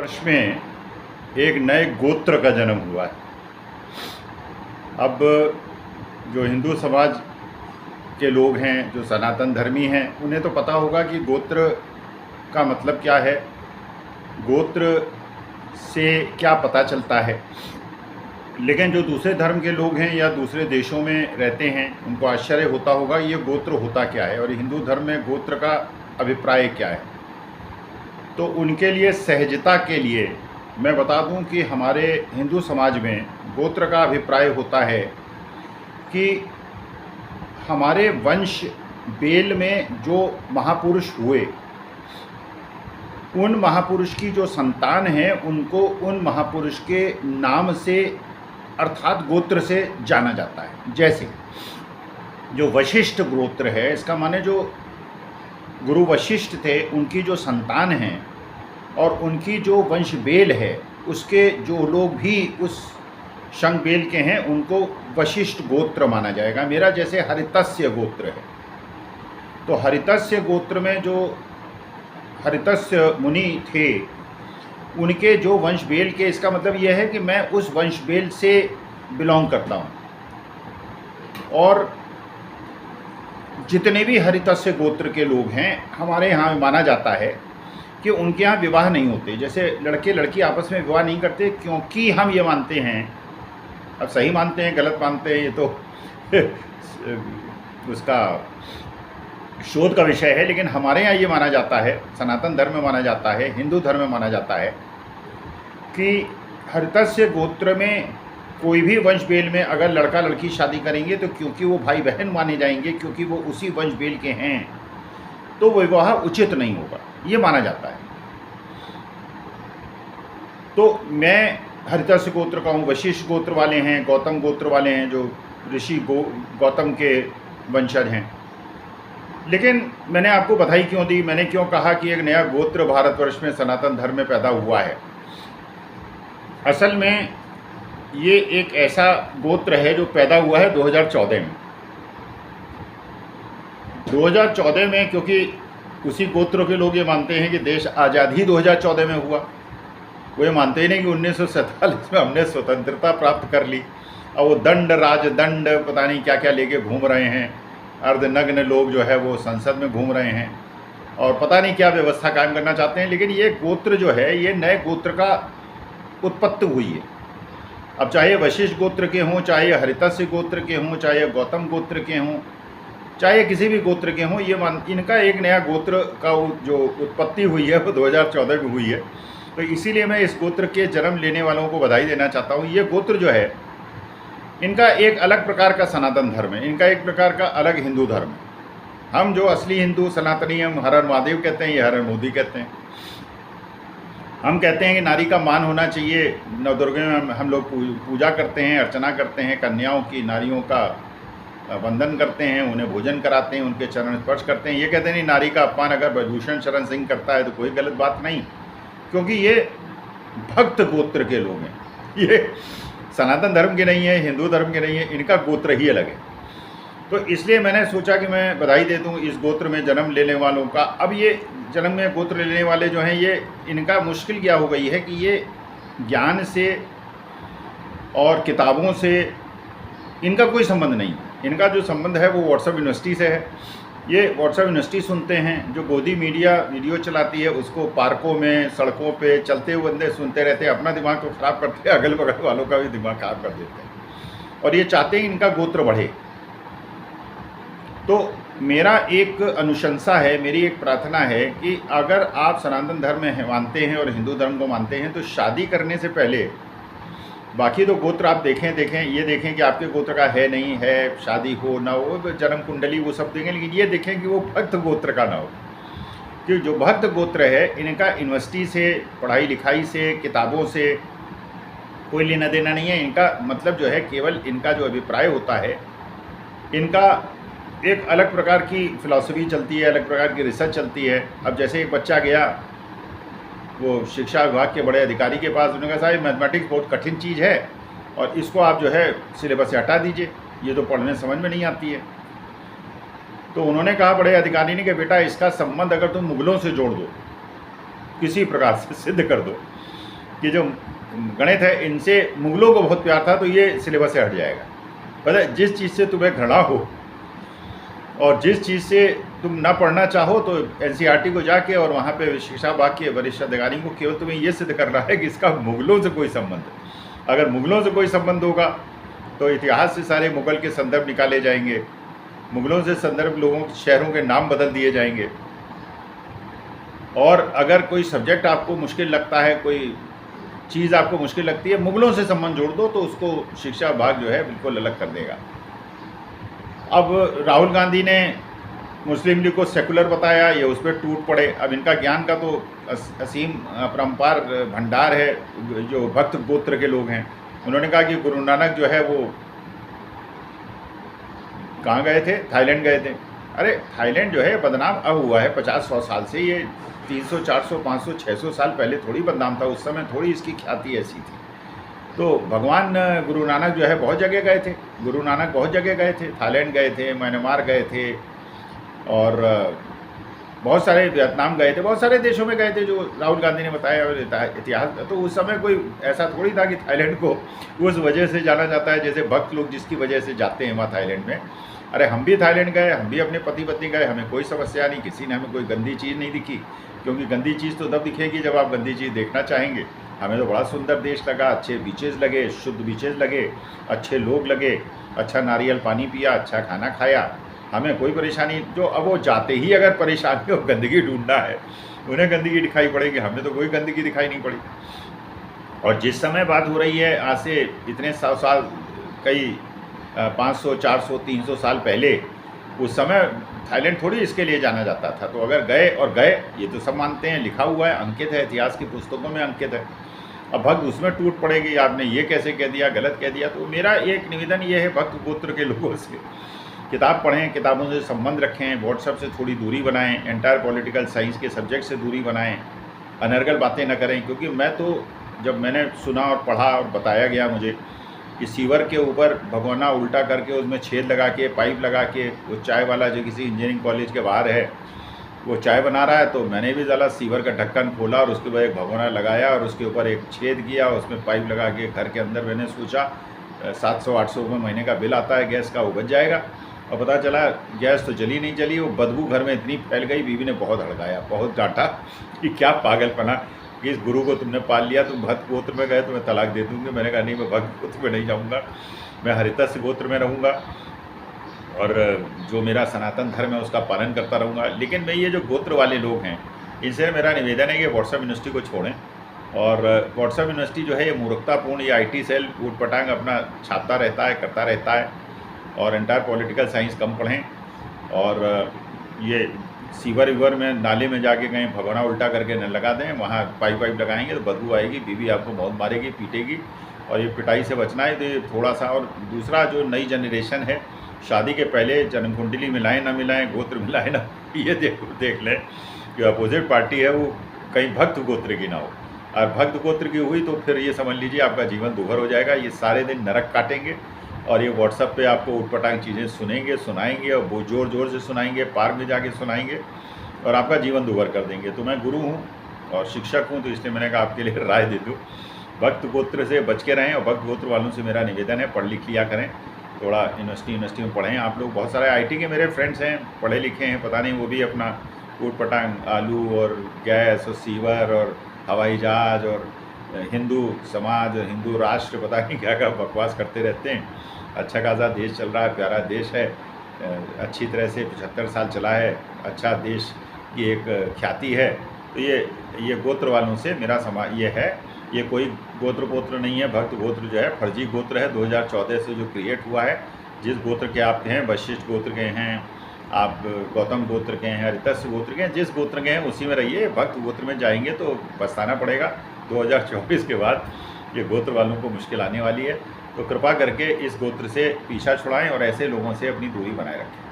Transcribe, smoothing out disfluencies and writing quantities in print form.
वर्ष में एक नए गोत्र का जन्म हुआ है। अब जो हिंदू समाज के लोग हैं, जो सनातन धर्मी हैं, उन्हें तो पता होगा कि गोत्र का मतलब क्या है, गोत्र से क्या पता चलता है। लेकिन जो दूसरे धर्म के लोग हैं या दूसरे देशों में रहते हैं, उनको आश्चर्य होता होगा ये गोत्र होता क्या है और हिंदू धर्म में गोत्र का अभिप्राय क्या है। तो उनके लिए सहजता के लिए मैं बता दूं कि हमारे हिंदू समाज में गोत्र का अभिप्राय होता है कि हमारे वंश बेल में जो महापुरुष हुए, उन महापुरुष की जो संतान है उनको उन महापुरुष के नाम से अर्थात गोत्र से जाना जाता है। जैसे जो वशिष्ठ गोत्र है, इसका माने जो गुरु वशिष्ठ थे उनकी जो संतान हैं और उनकी जो वंश बेल है, उसके जो लोग भी उस शंख बेल के हैं उनको वशिष्ठ गोत्र माना जाएगा। मेरा जैसे हरितस्य गोत्र है, तो हरितस्य गोत्र में जो हरितस्य मुनि थे उनके जो वंश बेल के, इसका मतलब यह है कि मैं उस वंश बेल से बिलोंग करता हूँ। और जितने भी हरितस्य गोत्र के लोग हैं हमारे यहाँ माना जाता है कि उनके यहाँ विवाह नहीं होते। जैसे लड़के लड़की आपस में विवाह नहीं करते, क्योंकि हम ये मानते हैं, अब सही मानते हैं गलत मानते हैं ये तो उसका शोध का विषय है, लेकिन हमारे यहाँ ये माना जाता है, सनातन धर्म में माना जाता है, हिंदू धर्म में माना जाता है कि हरितस्य गोत्र में कोई भी वंश बेल में अगर लड़का लड़की शादी करेंगे तो क्योंकि वो भाई बहन माने जाएंगे, क्योंकि वो उसी वंश बेल के हैं, तो विवाह उचित नहीं होगा, ये माना जाता है। तो मैं हरितस्य गोत्र का हूँ, वशिष्ठ गोत्र वाले हैं, गौतम गोत्र वाले हैं, जो ऋषि गौतम के वंशज हैं। लेकिन मैंने आपको बधाई क्यों दी, मैंने क्यों कहा कि एक नया गोत्र भारतवर्ष में सनातन धर्म में पैदा हुआ है। असल में ये एक ऐसा गोत्र है जो पैदा हुआ है 2014 में। 2014 में, क्योंकि उसी गोत्र के लोग ये मानते हैं कि देश आज़ाद ही 2014 में हुआ। वो ये मानते ही नहीं कि 1947 में हमने स्वतंत्रता प्राप्त कर ली। और वो दंड राजदंड पता नहीं क्या क्या लेके घूम रहे हैं, अर्धनग्न लोग जो है वो संसद में घूम रहे हैं और पता नहीं क्या व्यवस्था कायम करना चाहते हैं। लेकिन ये गोत्र जो है, ये नए गोत्र का उत्पत्ति हुई है। अब चाहे वशिष्ठ गोत्र के हों, चाहे हरितस्य गोत्र के हों, चाहे गौतम गोत्र के हों, चाहे किसी भी गोत्र के हों, ये इनका एक नया गोत्र का जो उत्पत्ति हुई है वो 2014 में हुई है। तो इसीलिए मैं इस गोत्र के जन्म लेने वालों को बधाई देना चाहता हूँ। ये गोत्र जो है, इनका एक अलग प्रकार का सनातन धर्म है, इनका एक प्रकार का अलग हिंदू धर्म है। हम जो असली हिंदू सनातनी, हम हर हर महादेव कहते हैं, ये हर हर मोदी कहते हैं। हम कहते हैं कि नारी का मान होना चाहिए। नवदुर्गे में हम लोग पूजा करते हैं, अर्चना करते हैं, कन्याओं की, नारियों का वंदन करते हैं, उन्हें भोजन कराते हैं, उनके चरण स्पर्श करते हैं। ये कहते हैं नहीं, नारी का अपमान अगर ब्रजभूषण शरण सिंह करता है तो कोई गलत बात नहीं, क्योंकि ये भक्त गोत्र के लोग हैं। ये सनातन धर्म के नहीं है, हिंदू धर्म के नहीं है, इनका गोत्र ही अलग है। तो इसलिए मैंने सोचा कि मैं बधाई दे दूं इस गोत्र में जन्म लेने वालों का। अब ये जन्म में गोत्र लेने वाले जो हैं, ये इनका मुश्किल क्या हो गई है कि ये ज्ञान से और किताबों से इनका कोई संबंध नहीं। इनका जो संबंध है वो व्हाट्सएप यूनिवर्सिटी से है। ये व्हाट्सएप यूनिवर्सिटी सुनते हैं, जो गोदी मीडिया वीडियो चलाती है उसको पार्कों में, सड़कों पे चलते हुए बंदे सुनते रहते हैं, अपना दिमाग तो ख़राब करते हैं, अगल बगल वालों का भी दिमाग ख़राब कर देते हैं। और ये चाहते हैं इनका गोत्र बढ़े। तो मेरा एक अनुशंसा है, मेरी एक प्रार्थना है कि अगर आप सनातन धर्म में मानते हैं और हिंदू धर्म को मानते हैं, तो शादी करने से पहले बाकी तो गोत्र आप देखें ये देखें कि आपके गोत्र का है नहीं है, शादी हो ना हो, जन्म कुंडली वो सब देखें, लेकिन ये देखें कि वो भक्त गोत्र का ना हो। क्योंकि जो भक्त गोत्र है, इनका यूनिवर्सिटी से, पढ़ाई लिखाई से, किताबों से कोई लेना देना नहीं है। इनका मतलब जो है, केवल इनका जो अभिप्राय होता है, इनका एक अलग प्रकार की फ़िलासफ़ी चलती है, अलग प्रकार की रिसर्च चलती है। अब जैसे एक बच्चा गया वो शिक्षा विभाग के बड़े अधिकारी के पास, उन्होंने कहा साहब मैथमेटिक्स बहुत कठिन चीज़ है और इसको आप जो है सिलेबस से हटा दीजिए, ये तो पढ़ने समझ में नहीं आती है। तो उन्होंने कहा, बड़े अधिकारी ने, कि बेटा इसका संबंध अगर तुम मुगलों से जोड़ दो किसी प्रकार से सिद्ध कर दो कि जो गणित है इनसे मुगलों को बहुत प्यार था, तो ये सिलेबस से हट जाएगा। पता है, जिस चीज़ से तुम्हें घृणा हो और जिस चीज़ से तुम ना पढ़ना चाहो, तो एनसीईआरटी को जाके और वहाँ पे शिक्षा विभाग के वरिष्ठ अधिकारी को केवल तुम्हें ये सिद्ध करना है कि इसका मुगलों से कोई संबंध है। अगर मुगलों से कोई संबंध होगा तो इतिहास से सारे मुगल के संदर्भ निकाले जाएंगे, मुगलों से संदर्भ लोगों शहरों के नाम बदल दिए जाएंगे। और अगर कोई सब्जेक्ट आपको मुश्किल लगता है, कोई चीज़ आपको मुश्किल लगती है, मुगलों से संबंध जोड़ दो तो उसको शिक्षा विभाग जो है बिल्कुल अलग कर देगा। अब राहुल गांधी ने मुस्लिम लीग को सेकुलर बताया, ये उस पर टूट पड़े। अब इनका ज्ञान का तो असीम अपरंपार भंडार है, जो भक्त गोत्र के लोग हैं। उन्होंने कहा कि गुरु नानक जो है वो कहाँ गए थे, थाईलैंड गए थे। अरे थाईलैंड जो है बदनाम अब हुआ है 50-100 साल से, ये 300, 400, 500, 600 साल पहले थोड़ी बदनाम था, उस समय थोड़ी इसकी ख्याति ऐसी थी। तो भगवान गुरु नानक जो है बहुत जगह गए थे, गुरु नानक बहुत जगह गए थे, थाईलैंड गए थे, म्यांमार गए थे, और बहुत सारे वियतनाम गए थे, बहुत सारे देशों में गए थे जो राहुल गांधी ने बताया इतिहास। तो उस समय कोई ऐसा थोड़ी था कि थाईलैंड को उस वजह से जाना जाता है जैसे भक्त लोग जिसकी वजह से जाते हैं वहाँ थाईलैंड में। अरे हम भी थाईलैंड गए, हम भी अपने पति पत्नी गए, हमें कोई समस्या नहीं, किसी ने हमें कोई गंदी चीज़ नहीं दिखी, क्योंकि गंदी चीज़ तो तब दिखेगी जब आप गंदी चीज़ देखना चाहेंगे। हमें तो बड़ा सुंदर देश लगा, अच्छे बीचेज़ लगे, शुद्ध बीचेज़ लगे, अच्छे लोग लगे, अच्छा नारियल पानी पिया, अच्छा खाना खाया, हमें कोई परेशानी। जो अब वो जाते ही अगर परेशानी और गंदगी ढूंढना है, उन्हें गंदगी दिखाई पड़ेगी, हमें तो कोई गंदगी दिखाई नहीं पड़ी। और जिस समय बात हो रही है, आज से इतने 100 साल, कई 500, 400, 300 साल पहले, उस समय थाईलैंड थोड़ी इसके लिए जाना जाता था। तो अगर गए और गए, ये तो सब मानते हैं, लिखा हुआ है, अंकित है, इतिहास की पुस्तकों में अंकित है। अब भक्त उसमें टूट पड़ेगी, आपने ये कैसे कह दिया, गलत कह दिया। तो मेरा एक निवेदन ये है भक्त गोत्र के लोगों से, किताब पढ़ें, किताबों से संबंध रखें, व्हाट्सएप से थोड़ी दूरी बनाएं, एंटायर पॉलिटिकल साइंस के सब्जेक्ट से दूरी बनाएं, अनर्गल बातें न करें। क्योंकि मैं तो जब मैंने सुना और पढ़ा और बताया गया मुझे कि सीवर के ऊपर भगोना उल्टा करके उसमें छेद लगा के, पाइप लगा के, वो चाय वाला जो किसी इंजीनियरिंग कॉलेज के बाहर है वो चाय बना रहा है, तो मैंने भी ज़रा सीवर का ढक्कन खोला और उसके बाद एक भगोना लगाया और उसके ऊपर एक छेद किया, उसमें पाइप लगा के घर के अंदर मैंने सोचा 700-800 रुपये महीने का बिल आता है गैस का, वो बच जाएगा। और पता चला गैस तो जली नहीं जली, वो बदबू घर में इतनी फैल गई, बीवी ने बहुत हड़काया, बहुत डांटा कि क्या पागलपना कि इस गुरु को तुमने पाल लिया, तुम भक्त गोत्र में गए तो मैं तलाक दे दूँगी। मैंने कहा नहीं, मैं भक्त गोत्र में नहीं जाऊँगा, मैं हरितस गोत्र में रहूँगा और जो मेरा सनातन धर्म है उसका पालन करता रहूँगा। लेकिन मैं ये जो गोत्र वाले लोग हैं, इनसे मेरा निवेदन है कि व्हाट्सएप यूनिवर्सिटी को छोड़ें। और व्हाट्सएप यूनिवर्सिटी जो है ये मूर्खतापूर्ण, ये IT सेल ऊट पटांग अपना छापता रहता है, करता रहता है, और एंटायर पॉलिटिकल साइंस कम पढ़ें। और ये सीवर वीवर में नाले में जाके कहीं भगोना उल्टा करके न लगा दें, वहाँ पाइप वाइप लगाएंगे तो बदबू आएगी, बीवी आपको बहुत मारेगी, पीटेगी, और ये पिटाई से बचना है। तो ये थोड़ा सा। और दूसरा, जो नई जनरेशन है, शादी के पहले जन्म कुंडली मिलाएं ना मिलाएं, गोत्र मिलाएं ना, ये देख लें कि अपोजिट पार्टी है वो कहीं भक्त गोत्र की ना हो, और भक्त गोत्र की हुई तो फिर ये समझ लीजिए आपका जीवन दुभर हो जाएगा। ये सारे दिन नरक काटेंगे और ये व्हाट्सएप पे आपको उटपटांग चीज़ें सुनेंगे, सुनाएंगे, और वो ज़ोर ज़ोर से सुनाएंगे, पार्क में जाके सुनाएंगे और आपका जीवन दुभर कर देंगे। तो मैं गुरु हूँ और शिक्षक हूँ, तो इसलिए मैंने कहा आपके लिए राय दे दूँ, भक्त गोत्र से बच के रहें। और भक्त गोत्र वालों से मेरा निवेदन है, पढ़ लिख लिया करें, थोड़ा यूनिवर्सिटी में पढ़ें। आप लोग, बहुत सारे IT के मेरे फ्रेंड्स हैं, पढ़े लिखे हैं, पता नहीं वो भी अपना उटपटांग आलू और गैस और सीवर और हवाई जहाज और हिंदू समाज, हिंदू राष्ट्र, पता नहीं क्या क्या बकवास करते रहते हैं। अच्छा खासा देश चल रहा है, प्यारा देश है, अच्छी तरह से 75 साल चला है, अच्छा देश की एक ख्याति है। तो ये गोत्र वालों से मेरा ये है, ये कोई गोत्र नहीं है। भक्त गोत्र जो है फर्जी गोत्र है, 2014 से जो क्रिएट हुआ है। जिस गोत्र के आप हैं, वशिष्ठ गोत्र के हैं आप, गौतम गोत्र के हैं, हरितस गोत्र के हैं, जिस गोत्र के हैं उसी में रहिए। भक्त गोत्र में जाएंगे तो पछताना पड़ेगा। 2024 के बाद ये गोत्र वालों को मुश्किल आने वाली है। तो कृपा करके इस गोत्र से पीछा छुड़ाएं और ऐसे लोगों से अपनी दूरी बनाए रखें।